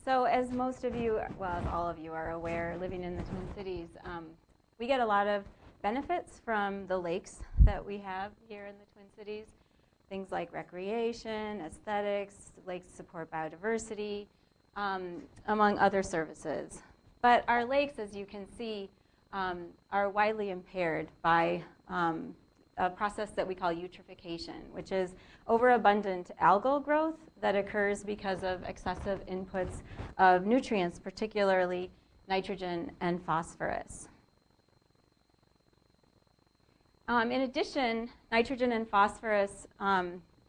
So as most of you, well, as all of you are aware, living in the Twin Cities, we get a lot of benefits from the lakes that we have here in the Twin Cities. Things like recreation, aesthetics, lakes support biodiversity, among other services. But our lakes, as you can see, are widely impaired by a process that we call eutrophication, which is overabundant algal growth that occurs because of excessive inputs of nutrients, particularly nitrogen and phosphorus. In addition, nitrogen and phosphorus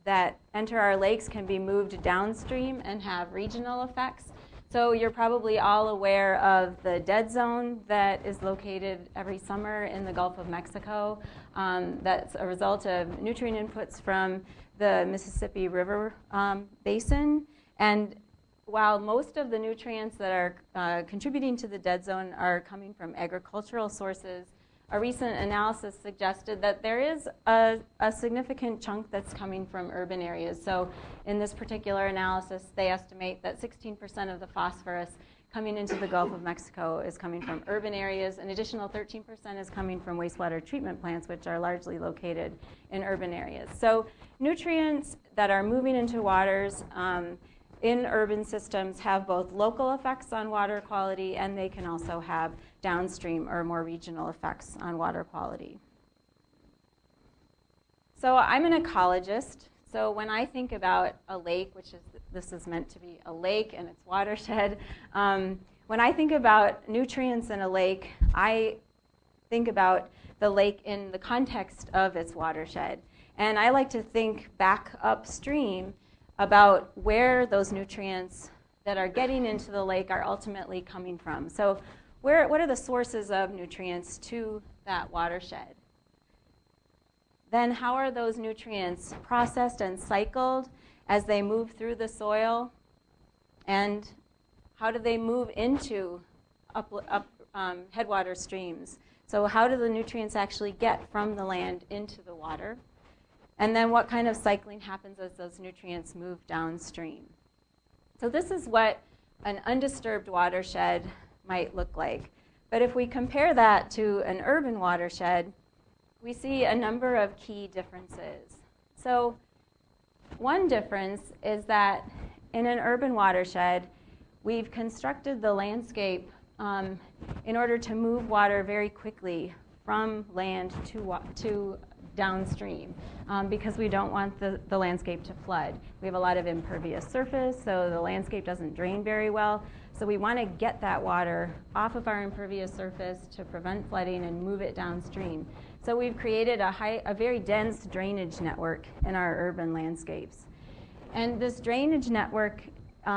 that enter our lakes can be moved downstream and have regional effects. So you're probably all aware of the dead zone that is located every summer in the Gulf of Mexico. That's a result of nutrient inputs from the Mississippi River basin. And while most of the nutrients that are contributing to the dead zone are coming from agricultural sources, a recent analysis suggested that there is a significant chunk that's coming from urban areas. So in this particular analysis, they estimate that 16% of the phosphorus coming into the Gulf of Mexico is coming from urban areas. An additional 13% is coming from wastewater treatment plants, which are largely located in urban areas. So nutrients that are moving into waters in urban systems have both local effects on water quality, and they can also have downstream or more regional effects on water quality. So I'm an ecologist. So when I think about a lake, which is, this is meant to be a lake and its watershed, when I think about nutrients in a lake, I think about the lake in the context of its watershed. And I like to think back upstream about where those nutrients that are getting into the lake are ultimately coming from. So what are the sources of nutrients to that watershed? Then how are those nutrients processed and cycled as they move through the soil? And how do they move into headwater streams? So how do the nutrients actually get from the land into the water? And then what kind of cycling happens as those nutrients move downstream? So this is what an undisturbed watershed might look like. But if we compare that to an urban watershed, we see a number of key differences. So one difference is that in an urban watershed, we've constructed the landscape in order to move water very quickly from land to downstream because we don't want the landscape to flood. We have a lot of impervious surface, so the landscape doesn't drain very well. So we want to get that water off of our impervious surface to prevent flooding and move it downstream. So we've created a very dense drainage network in our urban landscapes. And this drainage network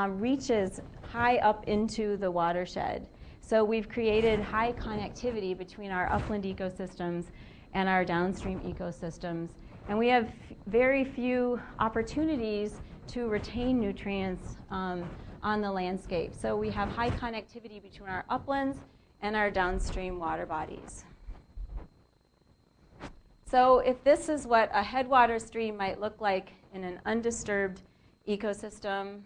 reaches high up into the watershed. So we've created high connectivity between our upland ecosystems and our downstream ecosystems. And we have very few opportunities to retain nutrients on the landscape. So we have high connectivity between our uplands and our downstream water bodies. So if this is what a headwater stream might look like in an undisturbed ecosystem,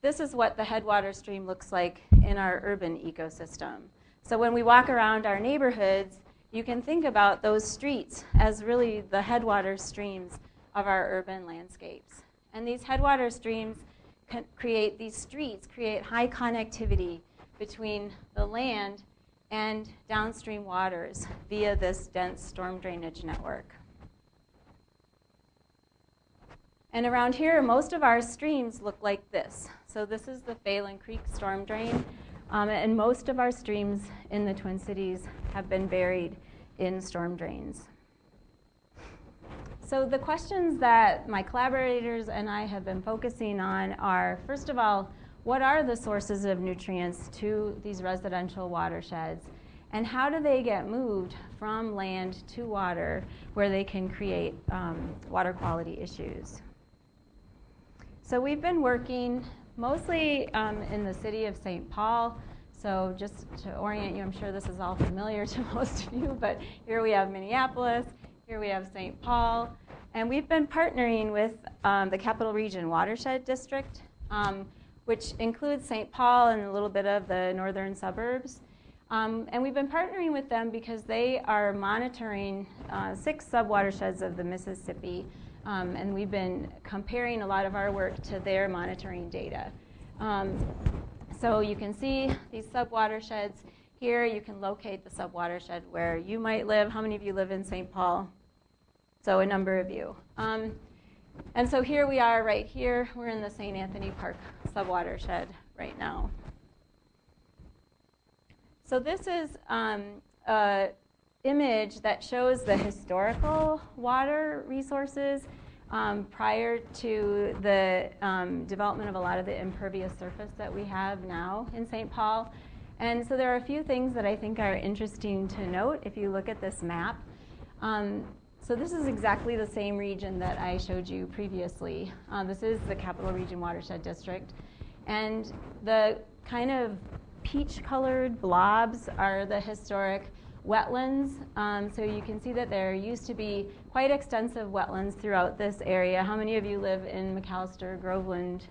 this is what the headwater stream looks like in our urban ecosystem. So when we walk around our neighborhoods, you can think about those streets as really the headwater streams of our urban landscapes. And these headwater streams create high connectivity between the land and downstream waters via this dense storm drainage network. And around here, most of our streams look like this. So this is the Phelan Creek storm drain. And most of our streams in the Twin Cities have been buried in storm drains. So the questions that my collaborators and I have been focusing on are, first of all, what are the sources of nutrients to these residential watersheds? And how do they get moved from land to water where they can create water quality issues? So we've been working mostly in the city of St. Paul. So just to orient you, I'm sure this is all familiar to most of you, but here we have Minneapolis, here we have St. Paul, and we've been partnering with the Capital Region Watershed District, which includes St. Paul and a little bit of the northern suburbs. And we've been partnering with them because they are monitoring 6 subwatersheds of the Mississippi, and we've been comparing a lot of our work to their monitoring data. So you can see these subwatersheds here. You can locate the subwatershed where you might live. How many of you live in St. Paul? So a number of you. And so here we are right here. We're in the St. Anthony Park subwatershed right now. So this is an image that shows the historical water resources prior to the development of a lot of the impervious surface that we have now in St. Paul. And so there are a few things that I think are interesting to note if you look at this map. So this is exactly the same region that I showed you previously. This is the Capital Region Watershed District. And the kind of peach-colored blobs are the historic wetlands. So you can see that there used to be quite extensive wetlands throughout this area. How many of you live in McAllister, Groveland?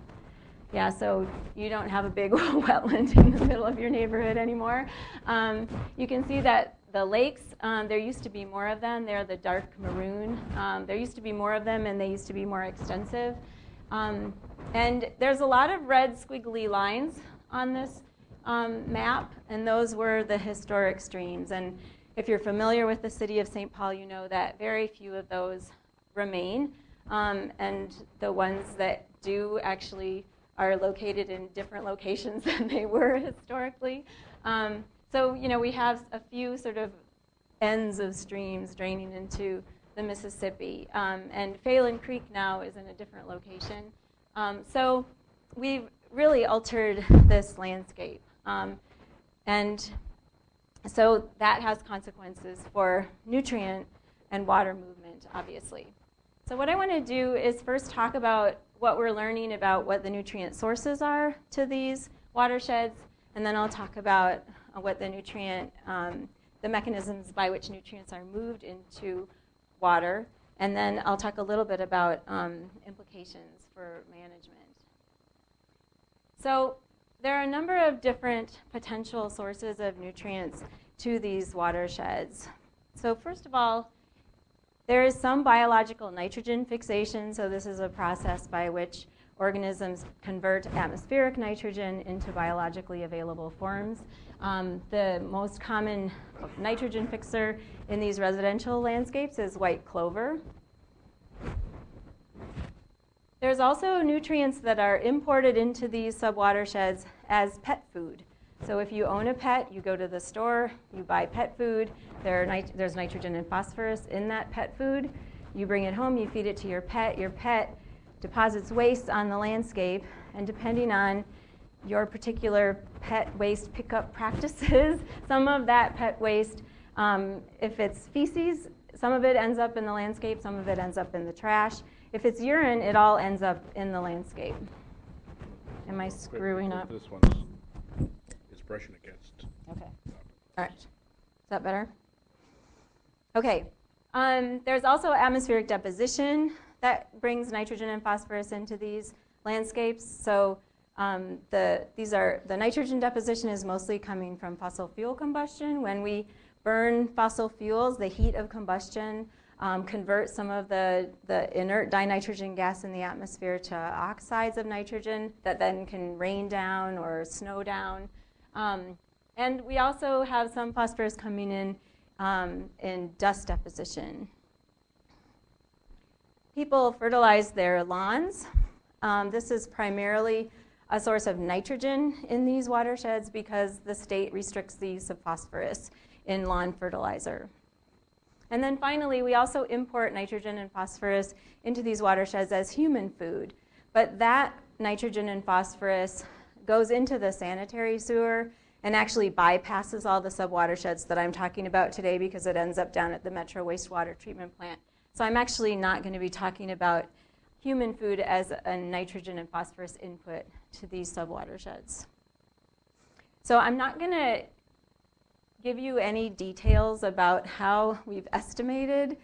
Yeah, so you don't have a big wetland in the middle of your neighborhood anymore. You can see that the lakes, there used to be more of them. They're the dark maroon. There used to be more of them, and they used to be more extensive. And there's a lot of red squiggly lines on this map, and those were the historic streams. And if you're familiar with the city of St. Paul, you know that very few of those remain. And the ones that do actually are located in different locations than they were historically. So, you know, we have a few sort of ends of streams draining into the Mississippi. And Phelan Creek now is in a different location. So we've really altered this landscape. And so that has consequences for nutrient and water movement, obviously. So what I want to do is first talk about what we're learning about what the nutrient sources are to these watersheds, and then I'll talk about what the nutrient, the mechanisms by which nutrients are moved into water, and then I'll talk a little bit about implications for management. So there are a number of different potential sources of nutrients to these watersheds. So first of all, there is some biological nitrogen fixation. So this is a process by which organisms convert atmospheric nitrogen into biologically available forms. The most common nitrogen fixer in these residential landscapes is white clover. There's also nutrients that are imported into these subwatersheds as pet food. So if you own a pet, you go to the store, you buy pet food, there's nitrogen and phosphorus in that pet food. You bring it home, you feed it to your pet deposits waste on the landscape, and depending on your particular pet waste pickup practices, some of that pet waste, if it's feces, some of it ends up in the landscape, some of it ends up in the trash. If it's urine, it all ends up in the landscape. Am I screwing up? This one is brushing against. Okay. All right. Is that better? Okay. There's also atmospheric deposition that brings nitrogen and phosphorus into these landscapes. So the nitrogen deposition is mostly coming from fossil fuel combustion. When we burn fossil fuels, the heat of combustion converts some of the inert dinitrogen gas in the atmosphere to oxides of nitrogen that then can rain down or snow down. And we also have some phosphorus coming in dust deposition. People fertilize their lawns. This is primarily a source of nitrogen in these watersheds because the state restricts the use of phosphorus in lawn fertilizer. And then finally, we also import nitrogen and phosphorus into these watersheds as human food. But that nitrogen and phosphorus goes into the sanitary sewer and actually bypasses all the subwatersheds that I'm talking about today because it ends up down at the Metro Wastewater Treatment Plant. So I'm actually not going to be talking about human food as a nitrogen and phosphorus input to these subwatersheds. So I'm not going to give you any details about how we've estimated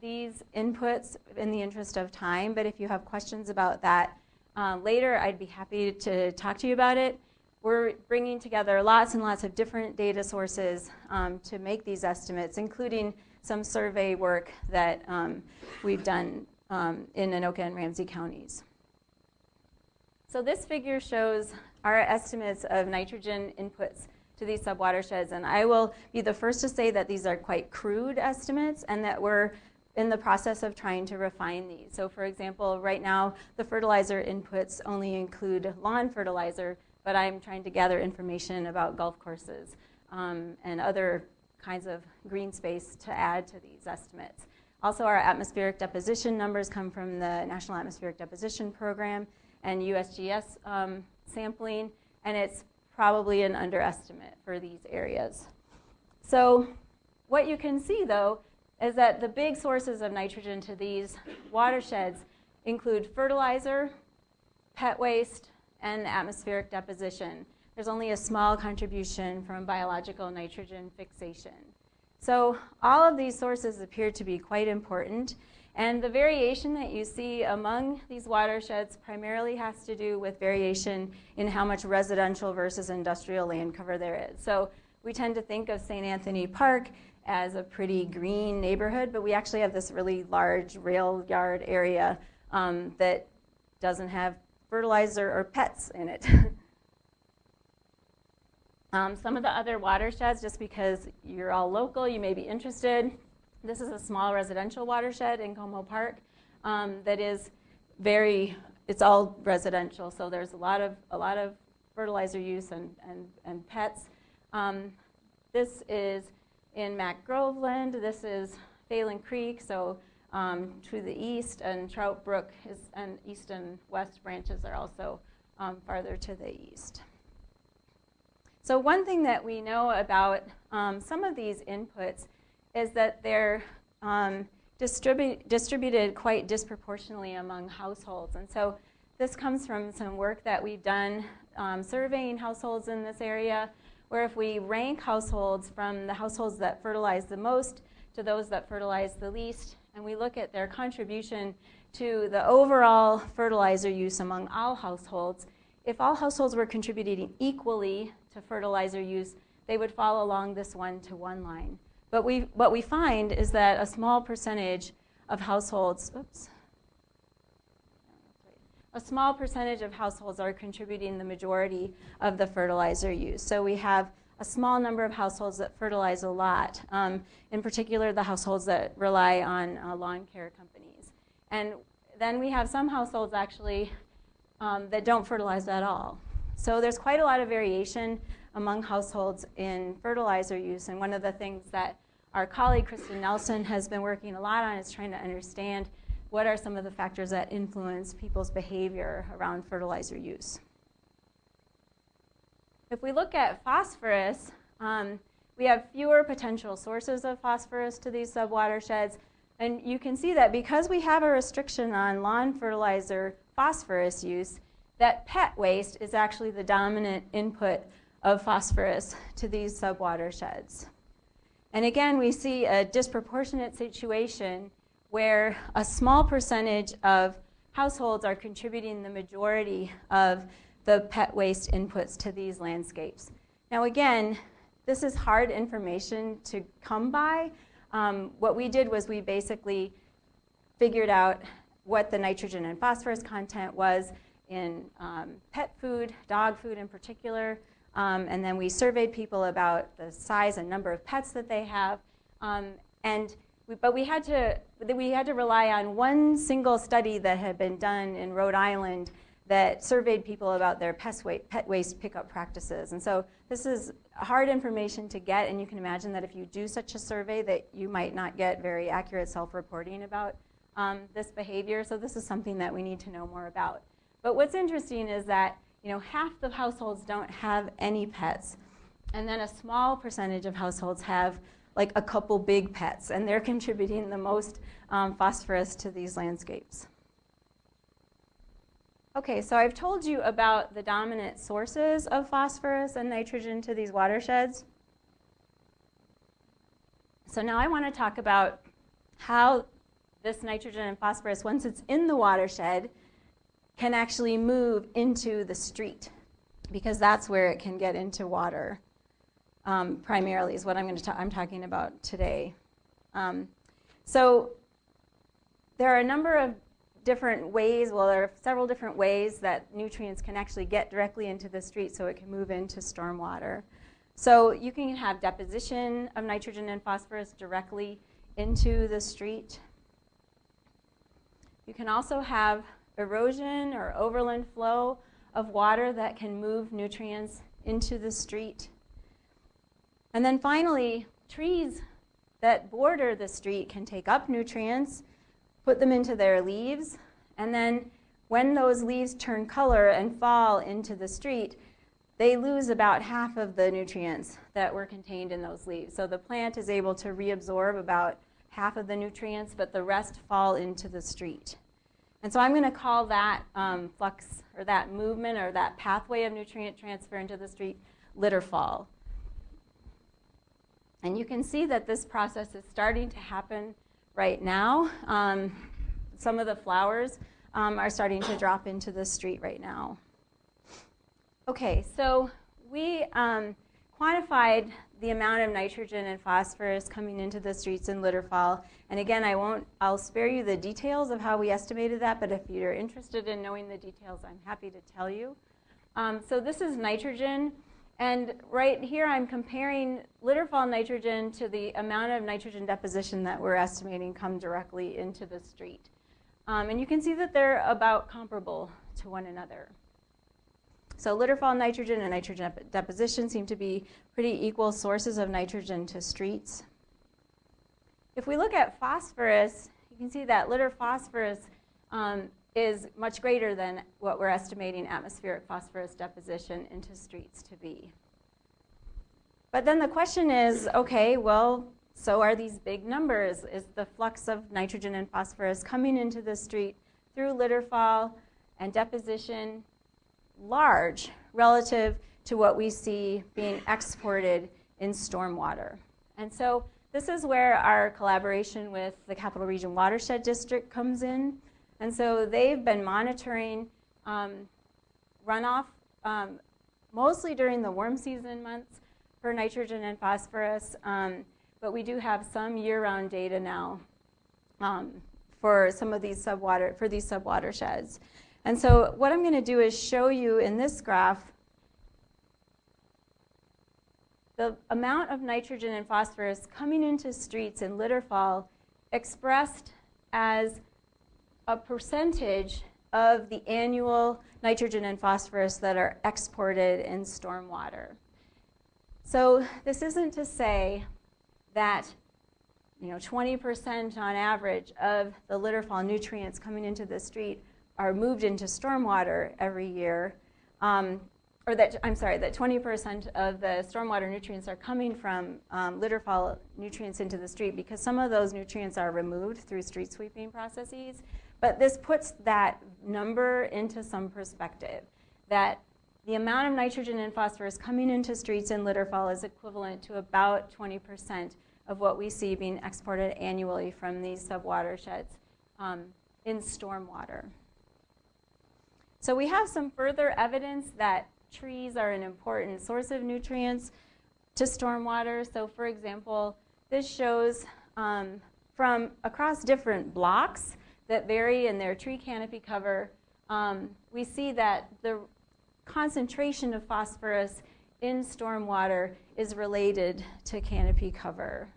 these inputs in the interest of time, but if you have questions about that, later, I'd be happy to talk to you about it. We're bringing together lots and lots of different data sources to make these estimates, including some survey work that we've done in Anoka and Ramsey counties. So this figure shows our estimates of nitrogen inputs to these subwatersheds, and I will be the first to say that these are quite crude estimates and that we're in the process of trying to refine these. So for example, right now the fertilizer inputs only include lawn fertilizer, but I'm trying to gather information about golf courses and other kinds of green space to add to these estimates. Also, our atmospheric deposition numbers come from the National Atmospheric Deposition Program and USGS sampling, and it's probably an underestimate for these areas. So what you can see, though, is that the big sources of nitrogen to these watersheds include fertilizer, pet waste, and atmospheric deposition. There's only a small contribution from biological nitrogen fixation. So all of these sources appear to be quite important, and the variation that you see among these watersheds primarily has to do with variation in how much residential versus industrial land cover there is. So we tend to think of St. Anthony Park as a pretty green neighborhood, but we actually have this really large rail yard area that doesn't have fertilizer or pets in it. Some of the other watersheds, just because you're all local, you may be interested. This is a small residential watershed in Como Park that is it's all residential, so there's a lot of fertilizer use and pets. This is in Mac Groveland. This is Phelan Creek, so to the east, and Trout Brook and east and west branches are also farther to the east. So one thing that we know about some of these inputs is that they're distributed quite disproportionately among households. And so this comes from some work that we've done surveying households in this area, where if we rank households from the households that fertilize the most to those that fertilize the least, and we look at their contribution to the overall fertilizer use among all households, if all households were contributing equally to fertilizer use, they would fall along this 1-to-1 line. But what we find is that a small percentage of households, a small percentage of households are contributing the majority of the fertilizer use. So we have a small number of households that fertilize a lot, in particular the households that rely on lawn care companies. And then we have some households actually that don't fertilize at all. So there's quite a lot of variation among households in fertilizer use, and one of the things that our colleague Kristen Nelson has been working a lot on is trying to understand what are some of the factors that influence people's behavior around fertilizer use. If we look at phosphorus, we have fewer potential sources of phosphorus to these subwatersheds, and you can see that because we have a restriction on lawn fertilizer phosphorus use, that pet waste is actually the dominant input of phosphorus to these subwatersheds. And again, we see a disproportionate situation where a small percentage of households are contributing the majority of the pet waste inputs to these landscapes. Now again, this is hard information to come by. What we did was we basically figured out what the nitrogen and phosphorus content was in pet food, dog food in particular, and then we surveyed people about the size and number of pets that they have, but we had to rely on one single study that had been done in Rhode Island that surveyed people about their pet waste pickup practices. And so this is hard information to get, and you can imagine that if you do such a survey that you might not get very accurate self-reporting about this behavior. So this is something that we need to know more about. But what's interesting is that half the households don't have any pets, and then a small percentage of households have like a couple big pets, and they're contributing the most phosphorus to these landscapes. Okay, so I've told you about the dominant sources of phosphorus and nitrogen to these watersheds. So now I want to talk about how this nitrogen and phosphorus, once it's in the watershed, can actually move into the street, because that's where it can get into water. Primarily is what I'm talking about today. So there are a number of different ways, well, there are several different ways that nutrients can actually get directly into the street so it can move into stormwater. So you can have deposition of nitrogen and phosphorus directly into the street. You can also have erosion or overland flow of water that can move nutrients into the street. And then finally, trees that border the street can take up nutrients, put them into their leaves, and then when those leaves turn color and fall into the street, they lose about half of the nutrients that were contained in those leaves. So the plant is able to reabsorb about half of the nutrients, but the rest fall into the street. And so I'm going to call that flux, or that movement, or that pathway of nutrient transfer into the street, Litterfall. And you can see that this process is starting to happen right now. Some of the flowers are starting to drop into the street right now. Okay, so we quantified the amount of nitrogen and phosphorus coming into the streets in Litterfall. And again, I'll spare you the details of how we estimated that, but if you're interested in knowing the details, I'm happy to tell you. So this is nitrogen. And right here I'm comparing Litterfall nitrogen to the amount of nitrogen deposition that we're estimating come directly into the street. And you can see that they're about comparable to one another. So Litterfall nitrogen and nitrogen deposition seem to be pretty equal sources of nitrogen to streets. If we look at phosphorus, you can see that litter phosphorus is much greater than what we're estimating atmospheric phosphorus deposition into streets to be. But then the question is, okay, well, so are these big numbers? Is the flux of nitrogen and phosphorus coming into the street through Litterfall and deposition large relative to what we see being exported in stormwater? And so this is where our collaboration with the Capital Region Watershed District comes in. And so they've been monitoring runoff mostly during the warm season months for nitrogen and phosphorus, but we do have some year-round data now for some of these subwatersheds. And so what I'm going to do is show you in this graph the amount of nitrogen and phosphorus coming into streets in Litterfall expressed as a percentage of the annual nitrogen and phosphorus that are exported in stormwater. So this isn't to say that 20% on average of the Litterfall nutrients coming into the street are moved into stormwater every year, or that 20% of the stormwater nutrients are coming from Litterfall nutrients into the street, because some of those nutrients are removed through street sweeping processes. But this puts that number into some perspective, that the amount of nitrogen and phosphorus coming into streets in Litterfall is equivalent to about 20% of what we see being exported annually from these subwatersheds in stormwater. So we have some further evidence that trees are an important source of nutrients to stormwater. So for example, this shows from across different blocks that vary in their tree canopy cover, we see that the concentration of phosphorus in stormwater is related to canopy cover.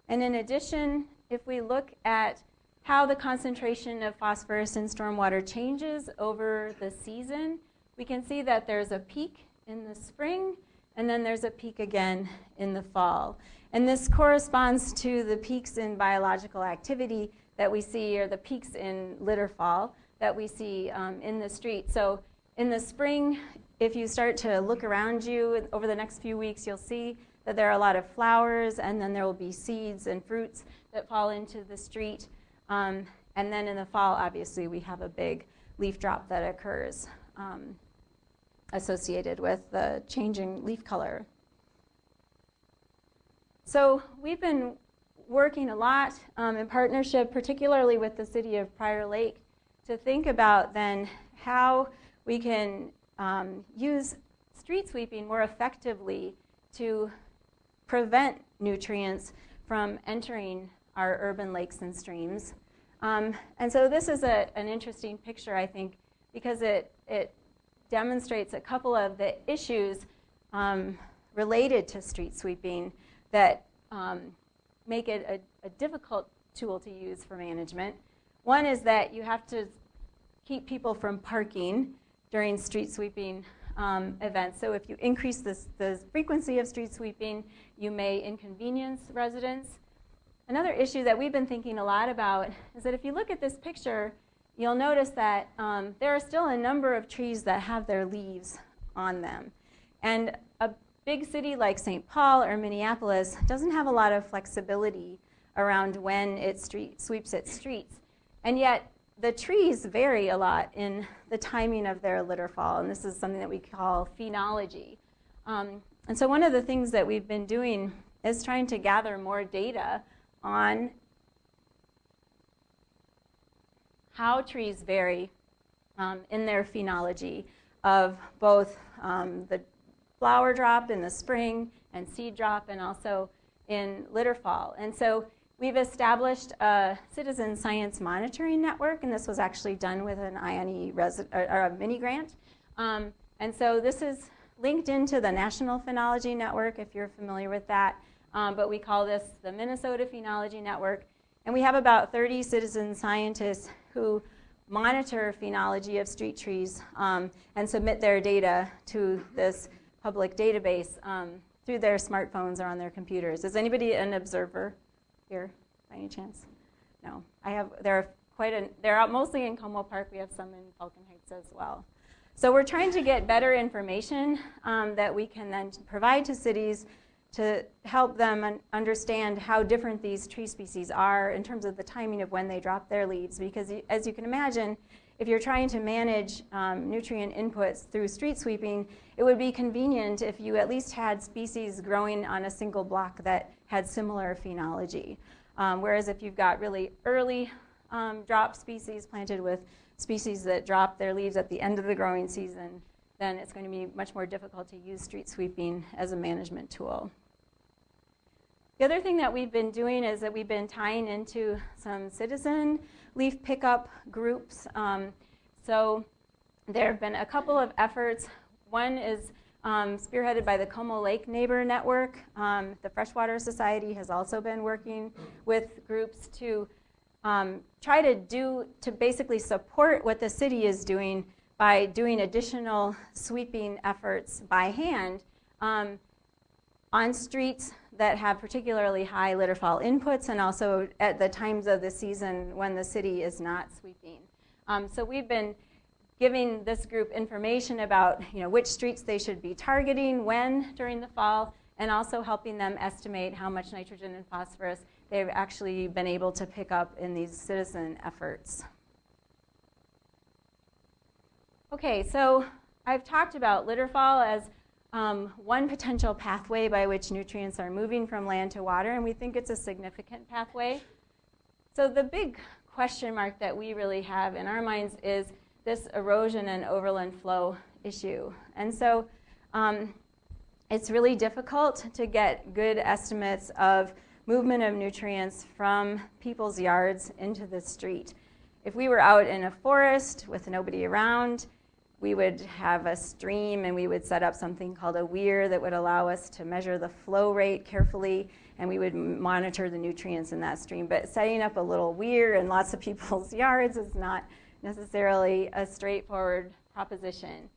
And in addition, if we look at how the concentration of phosphorus in stormwater changes over the season, we can see that there's a peak in the spring, and then there's a peak again in the fall. And this corresponds to the peaks in biological activity that we see, or the peaks in Litterfall that we see in the street. So in the spring, if you start to look around you over the next few weeks, you'll see that there are a lot of flowers, and then there will be seeds and fruits that fall into the street. And then in the fall, obviously, we have a big leaf drop that occurs associated with the changing leaf color. So we've been working a lot in partnership, particularly with the city of Prior Lake, to think about then how we can use street sweeping more effectively to prevent nutrients from entering our urban lakes and streams. And so this is an interesting picture, I think, because it demonstrates a couple of the issues related to street sweeping that make it a difficult tool to use for management. One is that you have to keep people from parking during street sweeping events. So if you increase the frequency of street sweeping, you may inconvenience residents. Another issue that we've been thinking a lot about is that if you look at this picture, you'll notice that there are still a number of trees that have their leaves on them. And a big city like St. Paul or Minneapolis doesn't have a lot of flexibility around when it sweeps its streets. And yet, the trees vary a lot in the timing of their litterfall, and this is something that we call phenology. And so one of the things that we've been doing is trying to gather more data on how trees vary in their phenology of both the flower drop in the spring and seed drop, and also in litterfall. And so we've established a citizen science monitoring network, and this was actually done with an IonE or a mini grant. And so this is linked into the National Phenology Network, if you're familiar with that. But we call this the Minnesota Phenology Network. And we have about 30 citizen scientists who monitor phenology of street trees and submit their data to this public database through their smartphones or on their computers. Is anybody an observer here, by any chance? No. They're out mostly in Como Park. We have some in Falcon Heights as well. So we're trying to get better information that we can then provide to cities to help them understand how different these tree species are in terms of the timing of when they drop their leaves. Because as you can imagine, if you're trying to manage nutrient inputs through street sweeping, it would be convenient if you at least had species growing on a single block that had similar phenology. Whereas if you've got really early drop species planted with species that drop their leaves at the end of the growing season, then it's going to be much more difficult to use street sweeping as a management tool. The other thing that we've been doing is that we've been tying into some citizen leaf pickup groups. So there have been a couple of efforts. One is spearheaded by the Como Lake Neighbor Network. The Freshwater Society has also been working with groups to try to basically support what the city is doing by doing additional sweeping efforts by hand on streets that have particularly high litterfall inputs, and also at the times of the season when the city is not sweeping. So we've been giving this group information about which streets they should be targeting when during the fall, and also helping them estimate how much nitrogen and phosphorus they've actually been able to pick up in these citizen efforts. Okay, so I've talked about litterfall as one potential pathway by which nutrients are moving from land to water, and we think it's a significant pathway. So the big question mark that we really have in our minds is this erosion and overland flow issue. And so it's really difficult to get good estimates of movement of nutrients from people's yards into the street. If we were out in a forest with nobody around, we would have a stream, and we would set up something called a weir that would allow us to measure the flow rate carefully, and we would monitor the nutrients in that stream. But setting up a little weir in lots of people's yards is not necessarily a straightforward proposition.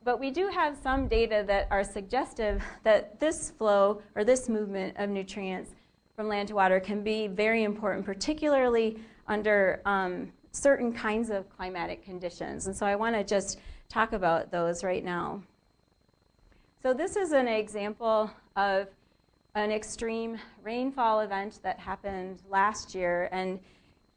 But we do have some data that are suggestive that this flow or this movement of nutrients from land to water can be very important, particularly under certain kinds of climatic conditions. And so I want to just talk about those right now. So this is an example of an extreme rainfall event that happened last year. And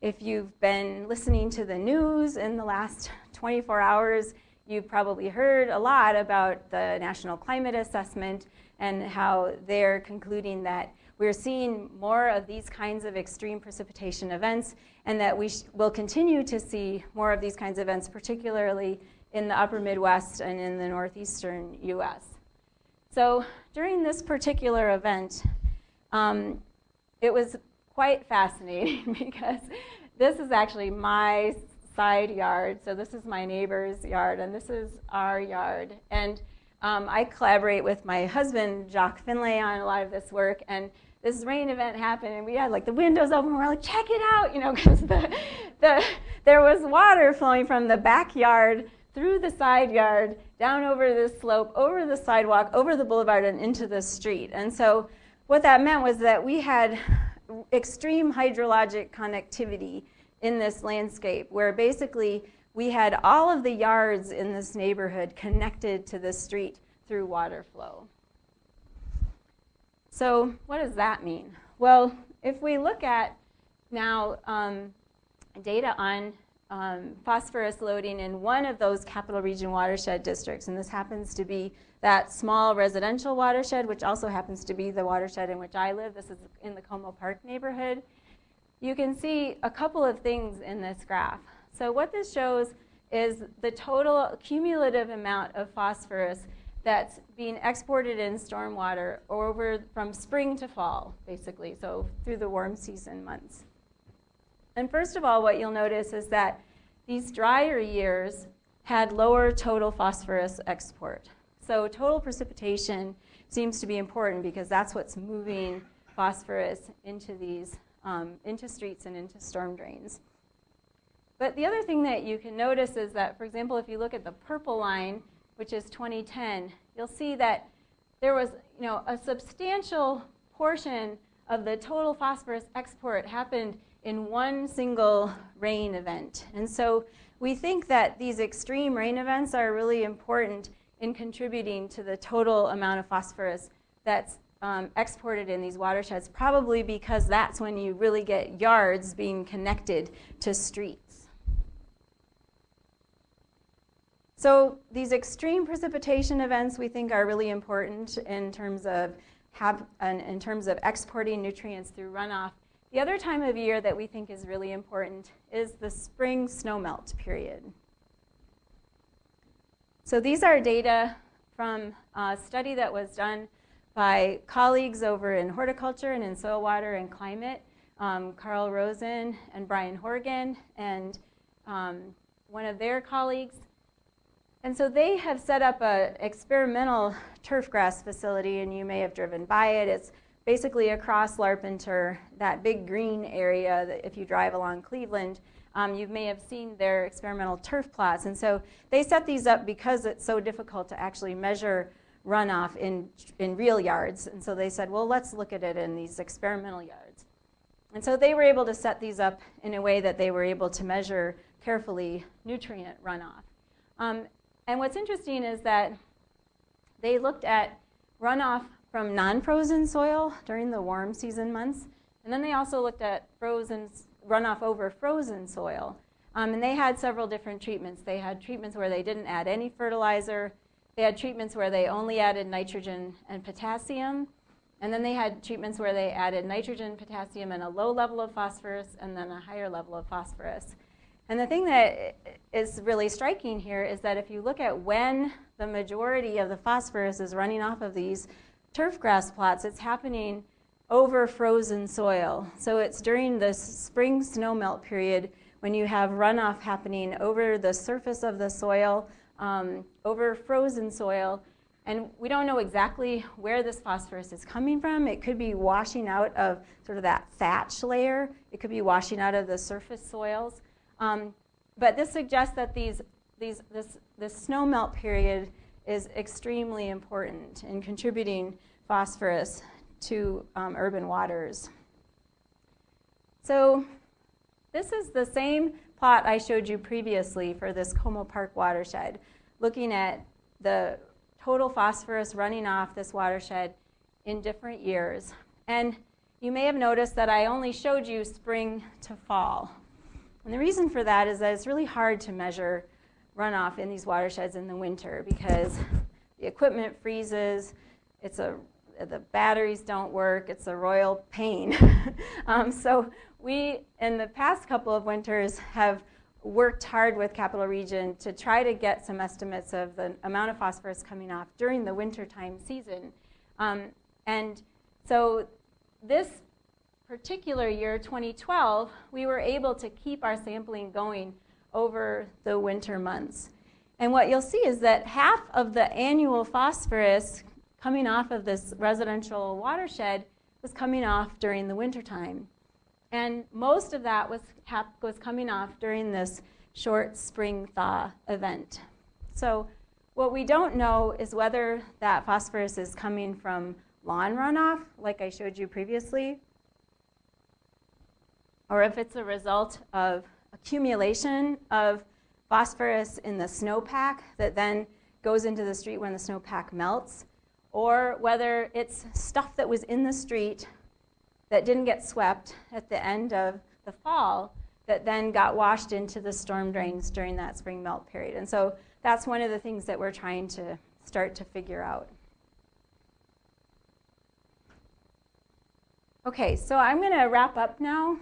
if you've been listening to the news in the last 24 hours, you've probably heard a lot about the National Climate Assessment and how they're concluding that we're seeing more of these kinds of extreme precipitation events, and that we will continue to see more of these kinds of events, particularly in the upper Midwest and in the northeastern US. So during this particular event, it was quite fascinating because this is actually my side yard. So this is my neighbor's yard, and this is our yard. And I collaborate with my husband, Jacques Finlay, on a lot of this work. And this rain event happened, and we had like the windows open. We're like, check it out, you know, because there was water flowing from the backyard through the side yard, down over this slope, over the sidewalk, over the boulevard, and into the street. And so what that meant was that we had extreme hydrologic connectivity in this landscape, where basically we had all of the yards in this neighborhood connected to the street through water flow. So what does that mean? Well, if we look at now data on phosphorus loading in one of those capital region watershed districts, and this happens to be that small residential watershed, which also happens to be the watershed in which I live. This is in the Como Park neighborhood. You can see a couple of things in this graph. So what this shows is the total cumulative amount of phosphorus that's being exported in stormwater over from spring to fall, basically, so through the warm season months. And first of all, what you'll notice is that these drier years had lower total phosphorus export. So total precipitation seems to be important because that's what's moving phosphorus into these into streets and into storm drains. But the other thing that you can notice is that, for example, if you look at the purple line, which is 2010, you'll see that there was, you know, a substantial portion of the total phosphorus export happened in one single rain event. And so we think that these extreme rain events are really important in contributing to the total amount of phosphorus that's exported in these watersheds, probably because that's when you really get yards being connected to streets. So these extreme precipitation events we think are really important in terms of exporting nutrients through runoff. The other time of year that we think is really important is the spring snowmelt period. So these are data from a study that was done by colleagues over in horticulture and in soil, water, and climate, Carl Rosen and Brian Horgan, and one of their colleagues. And so they have set up an experimental turf grass facility, and you may have driven by it. It's basically across Larpenteur, that big green area that if you drive along Cleveland, you may have seen their experimental turf plots. And so they set these up because it's so difficult to actually measure runoff in real yards. And so they said, well, let's look at it in these experimental yards. And so they were able to set these up in a way that they were able to measure carefully nutrient runoff. And what's interesting is that they looked at runoff from non-frozen soil during the warm season months. And then they also looked at runoff over frozen soil. And they had several different treatments. They had treatments where they didn't add any fertilizer. They had treatments where they only added nitrogen and potassium. And then they had treatments where they added nitrogen, potassium, and a low level of phosphorus, and then a higher level of phosphorus. And the thing that is really striking here is that if you look at when the majority of the phosphorus is running off of these turf grass plots, it's happening over frozen soil. So it's during the spring snowmelt period when you have runoff happening over the surface of the soil, over frozen soil. And we don't know exactly where this phosphorus is coming from. It could be washing out of sort of that thatch layer. It could be washing out of the surface soils. But this suggests that this snowmelt period is extremely important in contributing phosphorus to urban waters. So this is the same plot I showed you previously for this Como Park watershed, looking at the total phosphorus running off this watershed in different years. And you may have noticed that I only showed you spring to fall. And the reason for that is that it's really hard to measure runoff in these watersheds in the winter because the equipment freezes. It's the batteries don't work. It's a royal pain. So we, in the past couple of winters, have worked hard with Capital Region to try to get some estimates of the amount of phosphorus coming off during the wintertime season. And so this particular year, 2012, we were able to keep our sampling going over the winter months. And what you'll see is that half of the annual phosphorus coming off of this residential watershed was coming off during the wintertime. And most of that was coming off during this short spring thaw event. So what we don't know is whether that phosphorus is coming from lawn runoff, like I showed you previously, or if it's a result of accumulation of phosphorus in the snowpack that then goes into the street when the snowpack melts, or whether it's stuff that was in the street that didn't get swept at the end of the fall that then got washed into the storm drains during that spring melt period. And so that's one of the things that we're trying to start to figure out. Okay, so I'm going to wrap up now.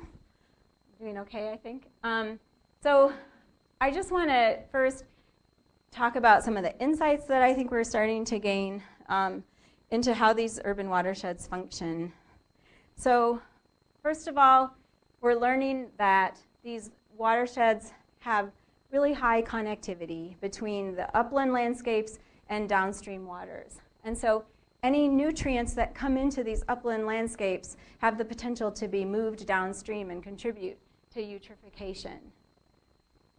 Doing okay, I think. So I just want to first talk about some of the insights that I think we're starting to gain into how these urban watersheds function. So first of all, we're learning that these watersheds have really high connectivity between the upland landscapes and downstream waters. And so any nutrients that come into these upland landscapes have the potential to be moved downstream and contribute to eutrophication.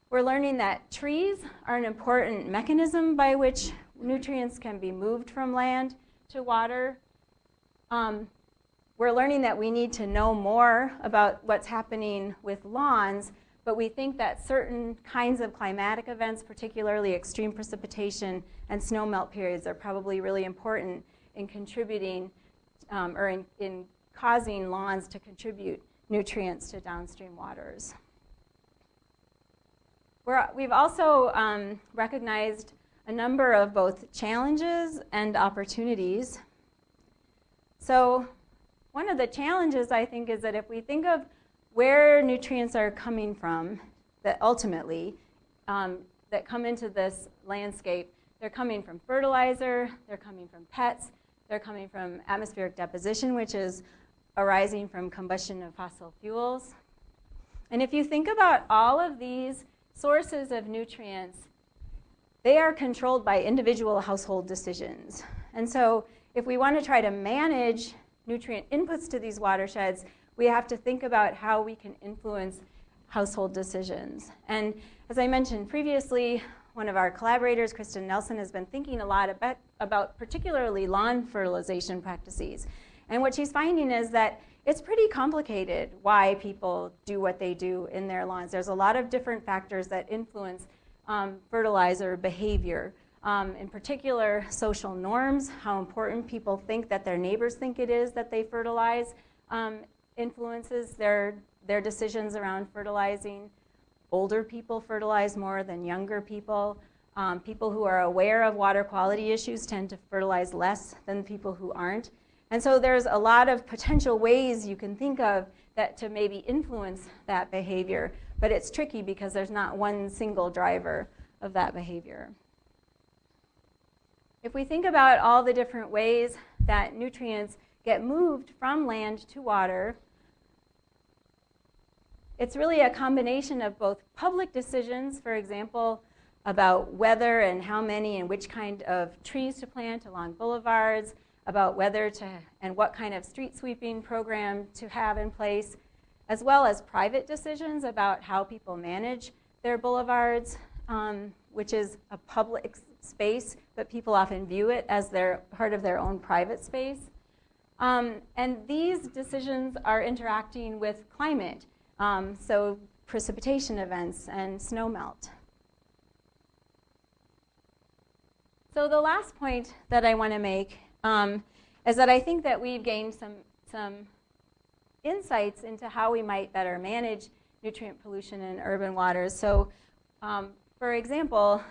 We're learning that trees are an important mechanism by which nutrients can be moved from land to water. We're learning that we need to know more about what's happening with lawns, but we think that certain kinds of climatic events, particularly extreme precipitation and snow melt periods, are probably really important in contributing or in causing lawns to contribute nutrients to downstream waters. We've also recognized a number of both challenges and opportunities. So one of the challenges, I think, is that if we think of where nutrients are coming from, that ultimately that come into this landscape, they're coming from fertilizer, they're coming from pets, they're coming from atmospheric deposition, which is arising from combustion of fossil fuels. And if you think about all of these sources of nutrients, they are controlled by individual household decisions. And so if we want to try to manage nutrient inputs to these watersheds, we have to think about how we can influence household decisions. And as I mentioned previously, one of our collaborators, Kristen Nelson, has been thinking a lot about particularly lawn fertilization practices. And what she's finding is that it's pretty complicated why people do what they do in their lawns. There's a lot of different factors that influence fertilizer behavior. In particular, social norms, how important people think that their neighbors think it is that they fertilize, influences their decisions around fertilizing. Older people fertilize more than younger people. People who are aware of water quality issues tend to fertilize less than people who aren't. And so there's a lot of potential ways you can think of that to maybe influence that behavior, but it's tricky because there's not one single driver of that behavior. If we think about all the different ways that nutrients get moved from land to water, it's really a combination of both public decisions, for example, about whether and how many and which kind of trees to plant along boulevards, about whether to and what kind of street sweeping program to have in place, as well as private decisions about how people manage their boulevards, which is a public space, but people often view it as their part of their own private space. And these decisions are interacting with climate, so precipitation events and snowmelt. So the last point that I want to make is that I think that we've gained some insights into how we might better manage nutrient pollution in urban waters. So for example,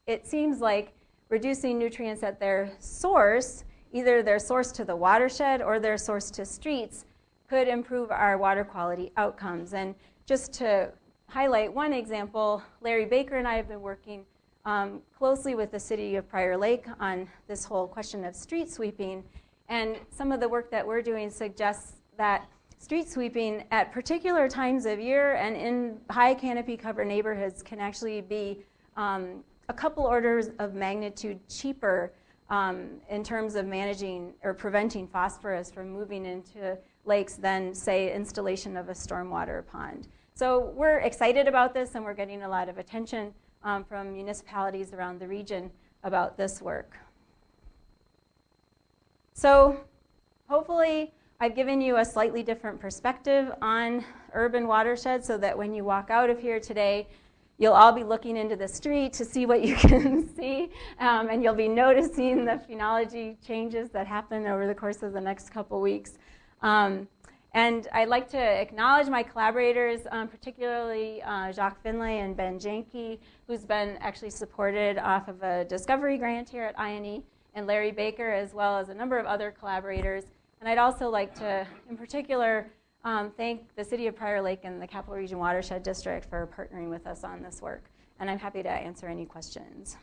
it seems like reducing nutrients at their source either their source to the watershed or their source to streets, could improve our water quality outcomes. And just to highlight one example, Larry Baker and I have been working closely with the city of Prior Lake on this whole question of street sweeping. And some of the work that we're doing suggests that street sweeping at particular times of year and in high canopy cover neighborhoods can actually be a couple orders of magnitude cheaper in terms of managing or preventing phosphorus from moving into lakes than, say, installation of a stormwater pond. So we're excited about this, and we're getting a lot of attention from municipalities around the region about this work. So hopefully I've given you a slightly different perspective on urban watersheds so that when you walk out of here today, you'll all be looking into the street to see what you can see, and you'll be noticing the phenology changes that happen over the course of the next couple weeks. And I'd like to acknowledge my collaborators, particularly Jacques Finlay and Ben Janke, who's been actually supported off of a discovery grant here at IonE, and Larry Baker, as well as a number of other collaborators. And I'd also like to, in particular, thank the City of Prior Lake and the Capital Region Watershed District for partnering with us on this work. And I'm happy to answer any questions.